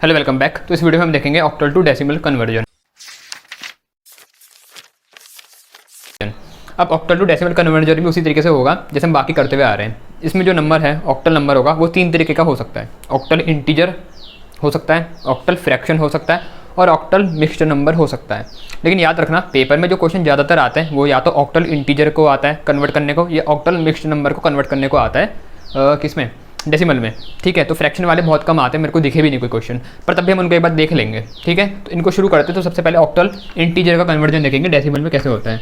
Hello welcome back. तो इस video में हम देखेंगे ऑक्टल टू डेसिमल कन्वर्जन। अब ऑक्टल टू डेसिमल कन्वर्जन भी उसी तरीके से होगा जैसे हम बाकी करते हुए आ रहे हैं। इसमें जो नंबर है ऑक्टल नंबर होगा वो तीन तरीके का हो सकता है। ऑक्टल इंटीजर हो सकता है, ऑक्टल फ्रैक्शन हो सकता है और ऑक्टल मिक्स्ड नंबर हो सकता है। लेकिन याद रखना पेपर में जो क्वेश्चन ज़्यादातर आते हैं वो या तो ऑक्टल इंटीजर को आता है कन्वर्ट करने को या ऑक्टल मिक्स्ड नंबर को कन्वर्ट करने को आता है किसमें, डेसिमल में। ठीक है, तो फ्रैक्शन वाले बहुत कम आते हैं, मेरे को दिखे भी नहीं कोई क्वेश्चन, पर तब भी हम उनको एक बार देख लेंगे। ठीक है, तो इनको शुरू करते हैं। तो सबसे पहले ऑक्टल इंटीजर का कन्वर्जन देखेंगे डेसिमल में कैसे होता है।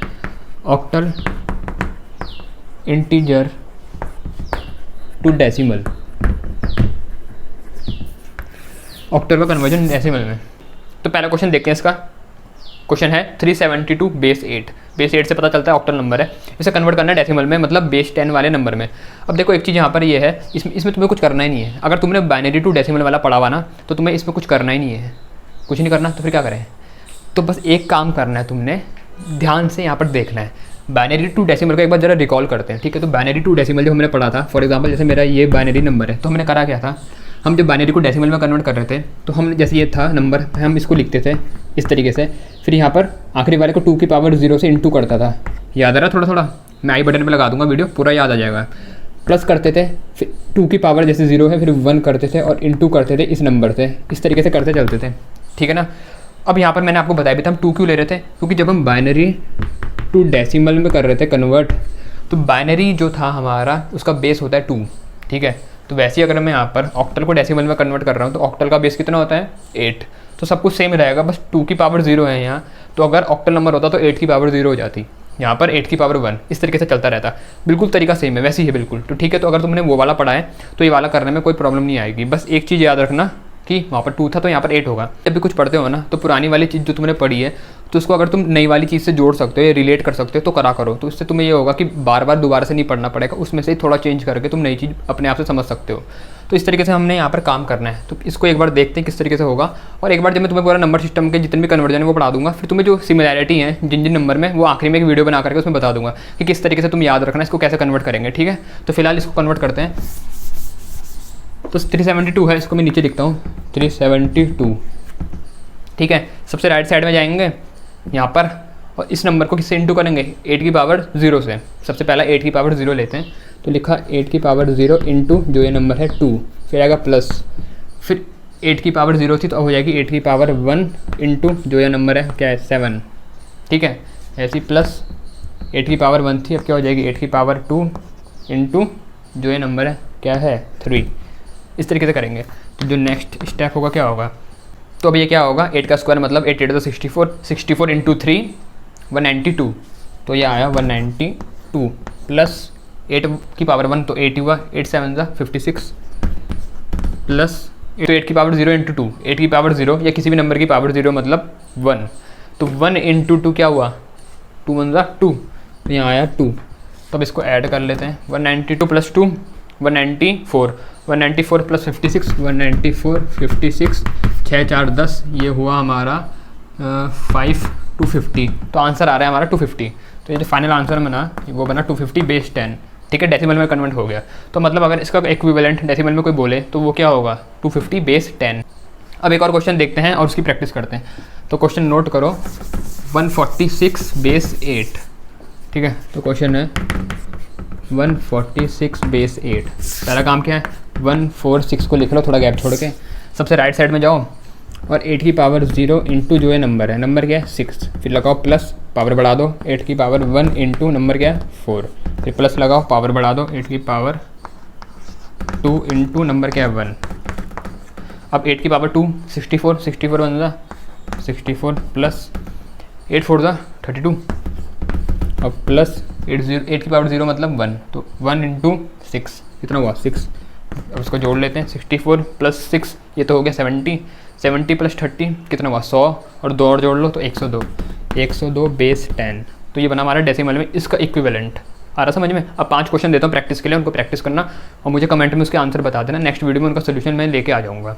Octal integer to decimal, octal का कन्वर्जन डेसिमल में। तो पहला क्वेश्चन देखते हैं। इसका क्वेश्चन है 372 बेस 8। बेस 8 से पता चलता है ऑक्टल नंबर है, इसे कन्वर्ट करना है डेसिमल में, मतलब बेस 10 वाले नंबर में। अब देखो एक चीज़ यहाँ पर ये है, इसमें तुम्हें कुछ करना ही नहीं है। अगर तुमने बाइनरी टू डेसिमल वाला पढ़ा हुआ ना तो तुम्हें इसमें कुछ करना ही नहीं है, कुछ नहीं करना। तो फिर क्या करें, तो बस एक काम करना है, तुमने ध्यान से यहाँ पर देखना है। बाइनरी टू डेसिमल को एक बार जरा रिकॉल करते हैं। ठीक है, तो बाइनरी टू डेसिमल जो हमने पढ़ा था, फॉर एग्जाम्पल जैसे मेरा ये बाइनरी नंबर है, तो हमने करा क्या था, हम जब बाइनरी को डेसिमल में कन्वर्ट कर रहे थे तो हम जैसे ये था नंबर, हम इसको लिखते थे इस तरीके से, फिर यहाँ पर आखिरी वाले को 2 की पावर 0 से इंटू करता था। याद आ रहा थोड़ा थोड़ा, मैं आई बटन पे लगा दूंगा, वीडियो पूरा याद आ जाएगा। प्लस करते थे, फिर 2 की पावर जैसे 0 है फिर 1 करते थे और इंटू करते थे इस नंबर से, इस तरीके से करते चलते थे। ठीक है ना। अब यहाँ पर मैंने आपको बताया भी था हम 2 क्यों ले रहे थे, क्योंकि जब हम बाइनरी टू डेसिमल में कर रहे थे कन्वर्ट, तो बाइनरी जो था हमारा उसका बेस होता है 2। ठीक है, तो वैसे ही अगर मैं यहाँ पर ऑक्टल को डेसिमल में कन्वर्ट कर रहा हूँ तो ऑक्टल का बेस कितना होता है 8। तो सब कुछ सेम रहेगा, बस 2 की पावर 0 है यहाँ। तो अगर ऑक्टल नंबर होता तो 8 की पावर 0 हो जाती, यहाँ पर 8 की पावर 1, इस तरीके से चलता रहता। बिल्कुल तरीका सेम है, वैसे ही है बिल्कुल। तो ठीक है, तो अगर तुमने वो वाला पढ़ा है तो ये वाला करने में कोई प्रॉब्लम नहीं आएगी। बस एक चीज़ याद रखना कि वहाँ पर 2 था तो यहाँ पर 8 होगा। जब भी कुछ पढ़ते हो ना तो पुरानी वाली चीज़ जो तुमने पढ़ी है तो उसको अगर तुम नई वाली चीज़ से जोड़ सकते हो या रिलेट कर सकते हो तो करा करो। तो इससे तुम्हें ये होगा कि बार बार दोबारा से नहीं पढ़ना पड़ेगा, उसमें से ही थोड़ा चेंज करके तुम नई चीज़ अपने आप से समझ सकते हो। तो इस तरीके से हमने यहाँ पर काम करना है। तो इसको एक बार देखते हैं किस तरीके से होगा, और एक बार जब मैं तुम्हें पूरा नंबर सिस्टम के जितने भी कन्वर्जन है वो पढ़ा दूंगा, फिर तुम्हें जो सिमिलैरिटी है जिन जिन नंबर में, वो आखिरी में एक वीडियो बना करके उसमें बता दूंगा कि किस तरीके से तुम याद रखना इसको कैसे कन्वर्ट करेंगे। ठीक है, तो फिलहाल इसको कन्वर्ट करते हैं। तो 372 है, इसको मैं नीचे लिखता हूँ 372। ठीक है, सबसे राइट साइड में जाएंगे यहाँ पर और इस नंबर को किससे इंटू करेंगे, 8 की पावर 0 से। सबसे पहला 8 की पावर 0 लेते हैं, तो लिखा 8 की पावर 0 इंटू जो ये नंबर है 2, फिर आएगा प्लस, फिर 8 की पावर 0 थी तो अब हो जाएगी 8 की पावर 1 इंटू जो ये नंबर है क्या है 7। ठीक है, ऐसी प्लस 8 की पावर 1 थी, अब क्या हो जाएगी 8 की पावर 2 इंटू जो ये नंबर है क्या है 3। इस तरीके से करेंगे। तो जो नेक्स्ट स्टेप होगा क्या होगा, तो अब ये क्या होगा 8 का स्क्वायर मतलब 8 8 तो 64, 64 इंटू 3 192, तो ये आया 192 प्लस 8 की पावर 1 तो 8 हुआ, 8 7 जा 56 प्लस तो 8 की पावर 0 इंटू 2, 8 की पावर 0 या किसी भी नंबर की पावर 0 मतलब 1, तो 1 इंटू 2 क्या हुआ 2 1 जा 2, तो यहाँ आया 2। तो अब इसको ऐड कर लेते हैं, 192 प्लस 2 194, 194 प्लस 56 194 56 6 4 10, ये हुआ हमारा 5 250। तो आंसर आ रहा है हमारा 250। तो ये जो फाइनल आंसर बना वो बना 250 बेस 10। ठीक है, डेसिमल में कन्वर्ट हो गया। तो मतलब अगर इसका इक्विवेलेंट डेसिमल में कोई बोले तो वो क्या होगा 250 बेस 10। अब एक और क्वेश्चन देखते हैं और उसकी प्रैक्टिस करते हैं। तो क्वेश्चन नोट करो 146 बेस 8। ठीक है, तो क्वेश्चन है 146 बेस 8। पहला काम क्या है 146 को लिख लो थोड़ा गैप छोड़ के, सबसे राइट साइड में जाओ और 8 की पावर 0 इंटू जो है नंबर है, नंबर क्या है 6, फिर लगाओ प्लस, पावर बढ़ा दो 8 की पावर 1 इंटू नंबर क्या है 4, फिर प्लस लगाओ पावर बढ़ा दो 8 की पावर 2 इंटू नंबर क्या है 1। अब 8 की पावर 2 64, 64 बन जा 64 प्लस 8 4 जा 32, अब प्लस 8 की पावर 0 मतलब 1, तो 1 इंटू 6 कितना हुआ 6। अब उसको जोड़ लेते हैं 64 प्लस 6 ये तो हो गया 70, 70 प्लस 30 कितना हुआ 100, और 2 और जोड़ लो तो 102, 102 बेस 10। तो ये बना हमारा डेसिमल में इसका इक्विवेलेंट। आ रहा समझ में। अब 5 क्वेश्चन देता हूँ प्रैक्टिस के लिए, उनको प्रैक्टिस करना और मुझे कमेंट में उसके आंसर बता देना। नेक्स्ट वीडियो में उनका सोल्यूशन मैं लेके आ जाऊँगा।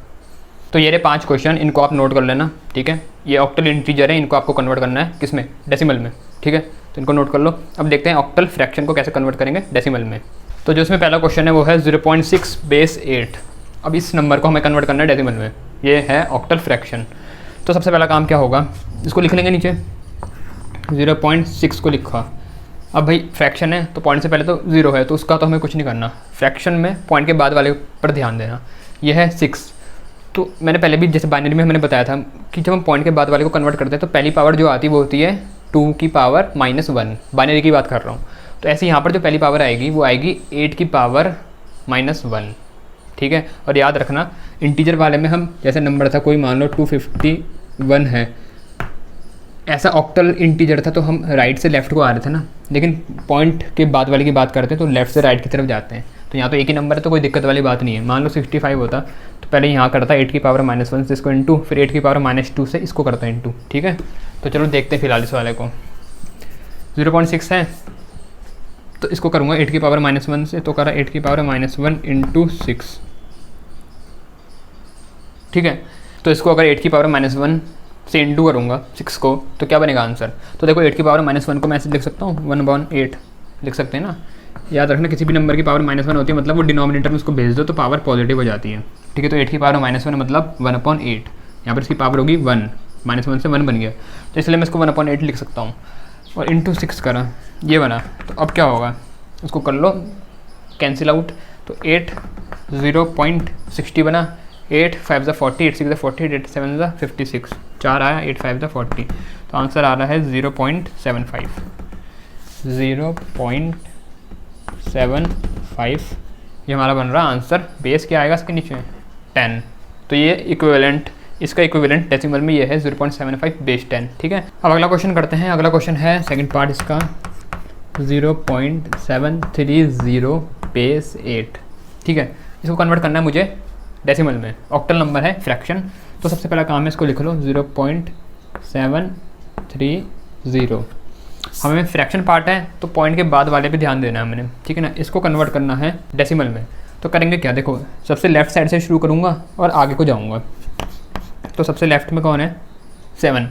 तो ये रहे 5 क्वेश्चन, इनको आप नोट कर लेना। ठीक है, ये ऑक्टल इंटीजर है, इनको आपको कन्वर्ट करना है किस में, डेसिमल में। ठीक है, तो इनको नोट कर लो। अब देखते हैं ऑक्टल फ्रैक्शन को कैसे कन्वर्ट करेंगे डेसिमल में। तो जो इसमें पहला क्वेश्चन है वो है 0.6 बेस 8। अब इस नंबर को हमें कन्वर्ट करना है डेसिमल में। ये है ऑक्टल फ्रैक्शन। तो सबसे पहला काम क्या होगा, इसको लिख लेंगे नीचे 0.6 को लिखा। अब भाई फ्रैक्शन है तो पॉइंट से पहले तो 0 है, तो उसका तो हमें कुछ नहीं करना। फ्रैक्शन में पॉइंट के बाद वाले पर ध्यान देना। ये है 6। तो मैंने पहले भी जैसे बाइनरी में मैंने बताया था कि जब हम पॉइंट के बाद वाले को कन्वर्ट करते हैं तो पहली पावर जो आती है वो होती है 2 की पावर -1। बाइनरी की बात कर रहा हूँ। तो ऐसे यहाँ पर जो पहली पावर आएगी वो आएगी 8 की पावर -1। ठीक है, और याद रखना इंटीजर वाले में हम जैसे नंबर था कोई मान लो 251 है, ऐसा ऑक्टल इंटीजर था तो हम राइट से लेफ़्ट को आ रहे थे ना, लेकिन पॉइंट के बाद वाले की बात करते हैं तो लेफ़्ट से राइट की तरफ जाते हैं। तो यहाँ तो एक ही नंबर है तो कोई दिक्कत वाली बात नहीं है। मान लो 65 होता तो पहले यहाँ करता 8 की पावर -1 से इसको इंटू, फिर 8 की पावर -2 से इसको करता है इंटू। ठीक है, तो चलो देखते हैं फिलहाल इस वाले को। 0.6 है तो इसको करूँगा 8 की पावर -1 से, तो करा 8 की पावर -1 इंटू 6। ठीक है, तो इसको अगर 8 की पावर -1 से इंटू करूँगा 6 को तो क्या बनेगा आंसर। तो देखो 8 की पावर -1 को मैं ऐसे लिख सकता हूँ 1/8 लिख सकते हैं ना। याद रखना किसी भी नंबर की पावर -1 होती है मतलब वो डिनोमिनेटर में उसको भेज दो तो पावर पॉजिटिव हो जाती है। ठीक है, तो 8 की पावर -1 मतलब 1/8, यहाँ पर इसकी पावर होगी 1, -1 से 1 बन गया, तो इसलिए मैं इसको 1/8 लिख सकता हूँ। और इंटू 6 करा, ये बना। तो अब क्या होगा, उसको कर लो कैंसिल आउट, तो 8 0.60 बना। 8 5 ज़ा 40, 8 6 ज़ा 40, 8 7 ज़ा 56, 4 आया, 8 5 ज़ा 40, तो आंसर आ रहा है 0.75। 0.75 ये हमारा बन रहा आंसर। बेस क्या आएगा इसके नीचे 10, तो ये इक्विवेलेंट, इसका इक्विवेलेंट डेसिमल में ये है 0.75 बेस 10। ठीक है, अब अगला क्वेश्चन करते हैं। अगला क्वेश्चन है सेकंड पार्ट इसका 0.730 बेस 8। ठीक है, इसको कन्वर्ट करना है मुझे डेसिमल में, ऑक्टल नंबर है फ्रैक्शन। तो सबसे पहला काम है इसको लिख लो 0.730। हमें फ्रैक्शन पार्ट है तो पॉइंट के बाद वाले पे ध्यान देना है हमने। ठीक है ना, इसको कन्वर्ट करना है डेसिमल में। तो करेंगे क्या, देखो सबसे लेफ़्ट साइड से शुरू करूँगा और आगे को जाऊँगा। तो सबसे लेफ़्ट में कौन है 7,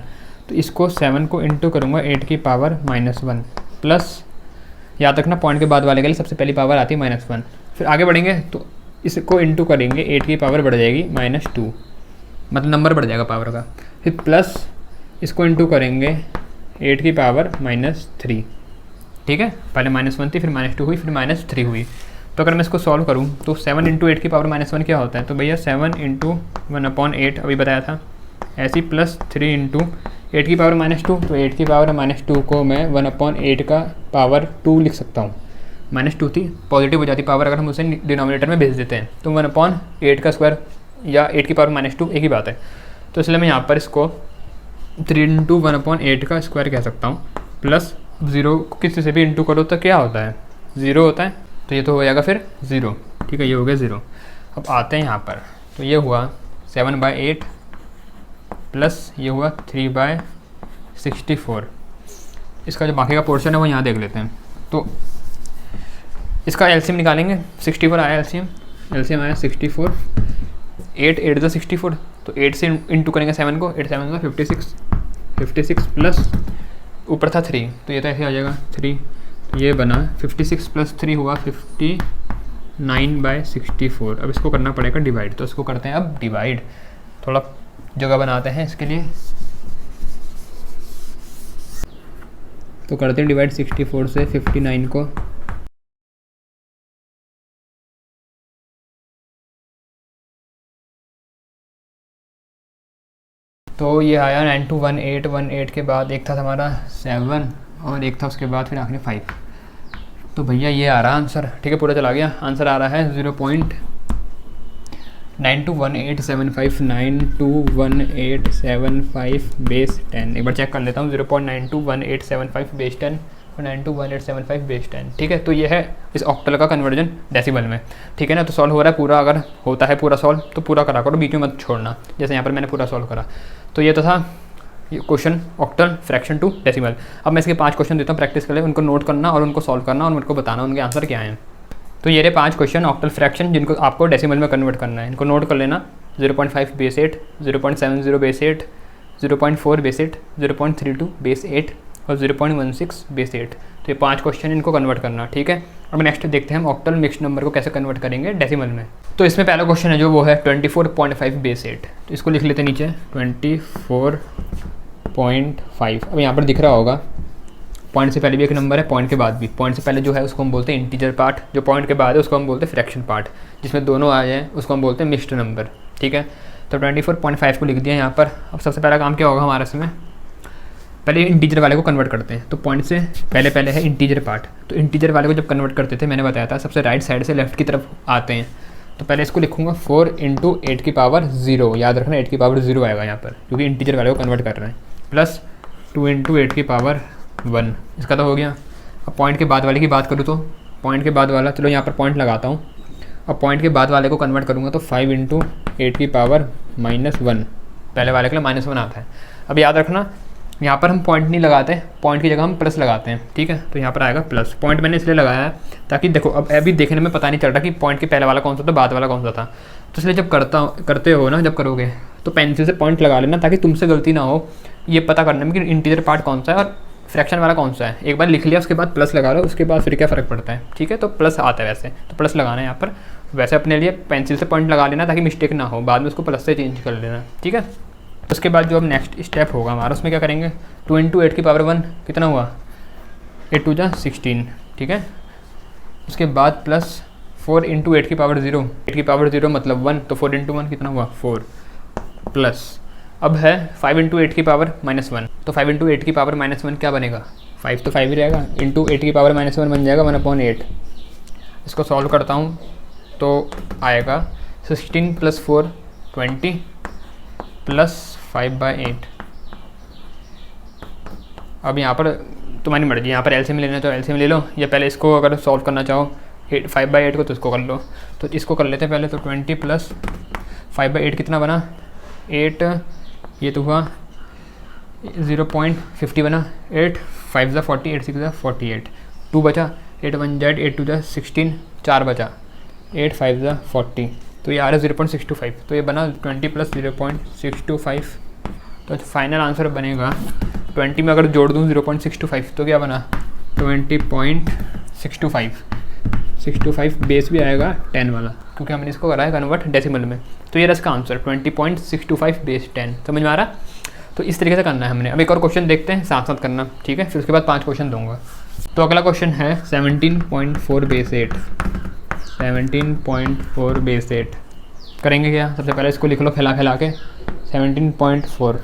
तो इसको 7 को इंटू करूँगा 8 की पावर -1 प्लस, याद रखना पॉइंट के बाद वाले के लिए सबसे पहली पावर आती है -1। फिर आगे बढ़ेंगे तो इसको इंटू करेंगे 8 की पावर बढ़ जाएगी -2, मतलब नंबर बढ़ जाएगा पावर का। फिर प्लस इसको इंटू करेंगे 8 की पावर -3। ठीक है, पहले -1 थी, फिर -2 हुई, फिर -3 हुई। तो अगर मैं इसको सॉल्व करूँ तो 7 इंटू 8 की पावर -1 क्या होता है, तो भैया 7 इंटू 1/8 अभी बताया था, ऐसी प्लस 3 इंटू 8 की पावर -2, तो 8 की पावर -2 को मैं 1/8 का पावर 2 लिख सकता हूँ। -2 थी, पॉजिटिव हो जाती पावर अगर हम उसे डिनोमिनेटर में भेज देते हैं, तो 1/8 का स्क्वायर या 8 की पावर -2 एक ही बात है। तो इसलिए मैं यहाँ पर इसको 3 इंटू 1/8 का स्क्वायर कह सकता हूँ, प्लस 0 किसी से भी इंटू करो तो क्या होता है 0 होता है, तो ये तो हो जाएगा फिर 0। ठीक है, ये हो गया 0। अब आते हैं यहाँ पर, तो ये हुआ 7/8 प्लस ये हुआ 3/64। इसका जो बाकी का पोर्शन है वो यहाँ देख लेते हैं। तो इसका एलसीएम निकालेंगे, 64 आया एलसीएम आया 64, 8 8 ज़ा 64, तो 8 से इंटू करेंगे 7 को, 8 7 ज़ा 56 प्लस ऊपर था 3, तो ये तो ऐसे आ जाएगा 3, ये बना 56 प्लस 3 हुआ 59/64। अब इसको करना पड़ेगा डिवाइड, तो इसको करते हैं अब डिवाइड, थोड़ा जगह बनाते हैं इसके लिए। तो करते हैं डिवाइड 64 से 59 को, तो ये आया 9218 के बाद एक था हमारा 7 और एक था उसके बाद फिर आखिरी 5। तो भैया ये आ रहा आंसर। ठीक है, पूरा चला गया, आंसर आ रहा है 0.921875 बेस 10। एक बार चेक कर लेता हूँ, 0.921875 बेस 10 और 921875 बेस 10। ठीक है, तो ये है इस ऑक्टल का कन्वर्जन डेसिमल में। ठीक है ना, तो सॉल्व हो रहा है पूरा, अगर होता है पूरा सॉल्व तो पूरा करा करो, बीच में मत छोड़ना, जैसे यहाँ पर मैंने पूरा सॉल्व करा। तो ये तो था ये question octal fraction to decimal. अब मैं इसके 5 क्वेश्चन देता हूँ प्रैक्टिस के लिए, उनको नोट करना और उनको सॉल्व करना और मेरे को बताना उनके आंसर क्या हैं। तो ये रहे 5 क्वेश्चन ऑक्टल फ्रैक्शन जिनको आपको डेसिमल में कन्वर्ट करना है, इनको नोट कर लेना। 0.5 बेस 8, 0.70 बेस 8, 0.4 बेस 8, 0.32 बेस 8 और 0.16 बेस 8। तो ये 5 क्वेश्चन इनको कन्वर्ट करना, ठीक है। अब नेक्स्ट देखते हैं हम ऑक्टल मिक्स्ड नंबर को कैसे कन्वर्ट करेंगे डेसिमल में। तो इसमें पहला क्वेश्चन है जो वो है 24.5 बेस 8। तो इसको लिख लेते हैं नीचे 24.5। अब यहाँ पर दिख रहा होगा पॉइंट से पहले भी एक नंबर है, पॉइंट के बाद भी। पॉइंट से पहले जो है उसको हम बोलते हैं इंटीजर पार्ट, जो पॉइंट के बाद है उसको हम बोलते हैं फ्रैक्शन पार्ट, जिसमें दोनों आ जाए उसको हम बोलते हैं मिक्स्ड नंबर, ठीक है। तो 24.5 को लिख दिया यहाँ पर। अब सबसे पहला काम क्या होगा हमारा इसमें, पहले इंटीजर वाले को कन्वर्ट करते हैं। तो पॉइंट से पहले है इंटीजर पार्ट। तो इंटीजर वाले को जब कन्वर्ट करते थे मैंने बताया था सबसे राइट साइड से लेफ्ट की तरफ आते हैं। तो पहले इसको लिखूंगा 4 × 8 की पावर 0, याद रखना 8 की पावर 0 आएगा यहाँ पर, क्योंकि इंटीजर वाले को कन्वर्ट कर रहे हैं, प्लस 2 × 8 की पावर 1। इसका तो हो गया। अब पॉइंट के बाद वाले की बात करूँ तो पॉइंट के बाद वाला, चलो यहाँ पर पॉइंट लगाता हूँ। अब पॉइंट के बाद वाले को कन्वर्ट करूँगा तो 5 × 8 की पावर -1, पहले वाले के लिए -1 आता है। अब याद रखना यहाँ पर हम पॉइंट नहीं लगाते, पॉइंट की जगह हम प्लस लगाते हैं, ठीक है। तो यहाँ पर आएगा प्लस। पॉइंट मैंने इसलिए लगाया है ताकि देखो अब अभी देखने में पता नहीं चल रहा कि पॉइंट के पहले वाला कौन सा था, बाद वाला कौन सा था। तो इसलिए जब करते हो ना, जब करोगे तो पेंसिल से पॉइंट लगा लेना ताकि तुमसे गलती ना हो ये पता करने में कि इंटीजर पार्ट कौन सा है और फ्रैक्शन वाला कौन सा है। एक बार लिख लिया उसके बाद प्लस लगा लो, उसके बाद फिर क्या फ़र्क पड़ता है, ठीक है। तो प्लस आता है वैसे, तो प्लस लगाना है यहाँ पर। वैसे अपने लिए पेंसिल से पॉइंट लगा लेना ताकि मिस्टेक ना हो, बाद में उसको प्लस से चेंज कर लेना, ठीक है। उसके बाद जो अब नेक्स्ट स्टेप होगा हमारा उसमें क्या करेंगे, 2 × 8 की पावर 1 कितना हुआ, 8 × 2 = 16, ठीक है। उसके बाद प्लस 4 × 8 की पावर 0, 8 की पावर 0 मतलब 1, तो 4 × 1 कितना हुआ 4, प्लस अब है 5 × 8 की पावर -1। तो 5 × 8 की पावर -1 क्या बनेगा, 5 तो 5 ही रहेगा, इंटू 8 की पावर -1 बन जाएगा 1/8। इसको सॉल्व करता हूँ तो आएगा 16 + 4 20 प्लस 5/8। अब यहाँ पर तुम्हारी मर्जी, यहाँ पर एलसीएम लेना चाहो एलसीएम ले लो, या पहले इसको अगर सॉल्व करना चाहो 5/8 को तो इसको कर लो। तो इसको कर लेते हैं पहले। तो 20 + 5/8 कितना बना 8, ये तो हुआ 0.50 बना, 8 5 × 40, 8 6 × 48, 2 बचा, 8 1 = 8 2 = 16, 4 बचा, 8 5 × 40, तो ये आ रहा है 0.625। तो ये बना 20 + 0.625। तो फाइनल आंसर बनेगा 20 में अगर जोड़ दूँ 0.625 तो क्या बना 20.625 बेस भी आएगा 10 वाला, क्योंकि हमने इसको करा है कन्वर्ट डेसिमल में। तो ये रहा इसका आंसर 20.625 बेस 10। समझ में आ रहा। तो इस तरीके से करना है हमने। अब एक और क्वेश्चन देखते हैं, साथ साथ करना, ठीक है। फिर उसके बाद 5 क्वेश्चन दूंगा। तो अगला क्वेश्चन है 17.4 बेस 8। 17.4 बेस 8 करेंगे क्या, सबसे पहले इसको लिख लो फैला के 17.4।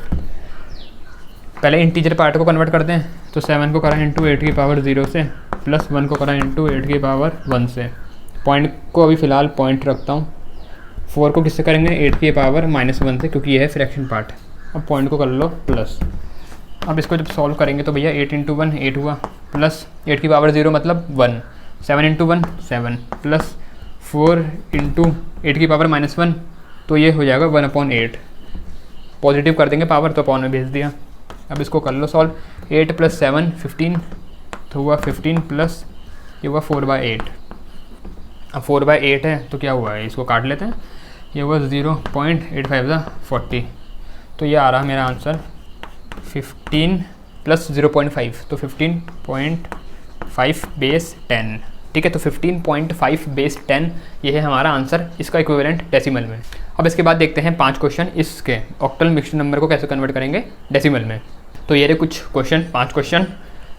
पहले इंटीजर पार्ट को कन्वर्ट करते हैं। तो 7 को करा × 8 की पावर 0 से, प्लस 1 को करा × 8 की पावर 1 से। पॉइंट को अभी फ़िलहाल पॉइंट रखता हूँ। 4 को किससे करेंगे 8 की पावर -1 से, क्योंकि ये है फ्रैक्शन पार्ट। अब पॉइंट को कर लो प्लस। अब इसको जब सॉल्व करेंगे तो भैया 8 × 1 8 हुआ, प्लस 8 की पावर 0 मतलब 1, 7 × 1 7, प्लस 4 × 8 की पावर -1, तो ये हो जाएगा 1/8। पॉजिटिव कर देंगे पावर, तो अपॉन में भेज दिया। अब इसको कर लो सॉल्व। 8 + 7 15, तो हुआ 15, प्लस ये हुआ 4/8। अब 4/8 है तो क्या हुआ है, इसको काट लेते हैं। ये हुआ 0.85 = 40। तो ये आ रहा मेरा आंसर 15 + 0.5, तो 15.5 बेस 10, ठीक है। तो 15.5 बेस 10 ये है हमारा आंसर, इसका इक्विवेलेंट डेसिमल में। अब इसके बाद देखते हैं 5 क्वेश्चन इसके ऑक्टल मिक्स्ड नंबर को कैसे कन्वर्ट करेंगे डेसिमल में। तो ये रहे कुछ क्वेश्चन, 5 क्वेश्चन।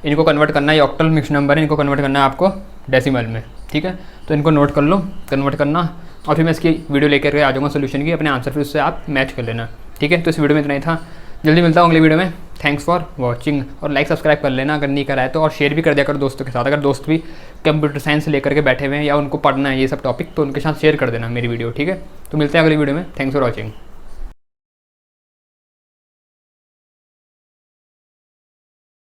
इनको कन्वर्ट करना है, ये ऑक्टल मिक्स्ड नंबर है, इनको कन्वर्ट करना है आपको डेसिमल में, ठीक है। तो इनको नोट कर लो कन्वर्ट करना, और फिर मैं इसकी वीडियो लेकर आ जाऊँगा सोल्यूशन की, अपने आंसर फिर उससे आप मैच कर लेना, ठीक है। तो इस वीडियो में इतना ही था, जल्दी मिलता हूँ अगली वीडियो में। थैंक्स फॉर वॉचिंग, और लाइक सब्सक्राइब कर लेना अगर नहीं करा है तो, और शेयर भी कर दिया करो दोस्तों के साथ। अगर दोस्त भी कंप्यूटर साइंस लेकर के बैठे हुए हैं या उनको पढ़ना है ये सब टॉपिक, तो उनके साथ शेयर कर देना मेरी वीडियो, ठीक है। तो मिलते हैं अगली वीडियो में। Thanks for watching.